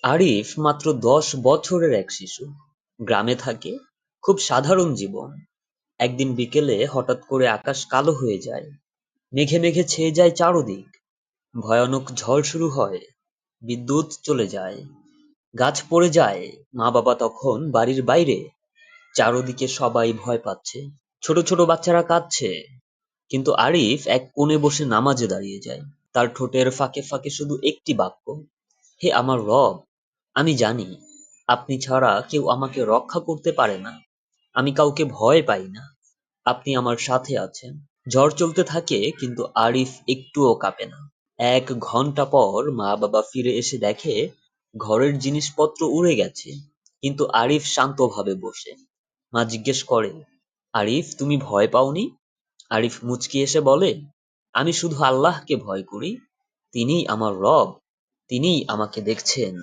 আরিফ মাত্র 10 বছরের এক শিশু। গ্রামে থাকে, খুব সাধারণ জীবন। একদিন বিকেলে হঠাৎ করে আকাশ কালো হয়ে যায়, মেঘে মেঘে ছেয়ে যায় চারদিক। ভয়ানক ঝড় শুরু হয়, বিদ্যুৎ চলে যায়, গাছ পড়ে যায়। মা বাবা তখন বাড়ির বাইরে। চারদিকে সবাই ভয় পাচ্ছে, ছোট ছোট বাচ্চারা কাঁদছে। কিন্তু আরিফ এক কোণে বসে নামাজে দাঁড়িয়ে যায়। তার ঠোঁটের ফাঁকে ফাঁকে শুধু একটি বাক্য, হে আমার রব, আমি জানি আপনি ছাড়া কেউ আমাকে রক্ষা করতে পারে না। আমি কাউকে ভয় পাই না। আপনি আমার সাথে আছেন। ঝড় চলতে থাকে কিন্তু আরিফ একটুও কাঁপে না। 1 ঘন্টা পর মা বাবা ফিরে এসে দেখে ঘরের জিনিসপত্র উড়ে গেছে, কিন্তু আরিফ শান্তভাবে বসে। মা জিজ্ঞেস করে, আরিফ তুমি ভয় পাওনি? আরিফ মুচকি এসে বলে, আমি শুধু আল্লাহকে ভয় করি। তিনিই আমার রব, তিনিই আমাকে দেখছেন।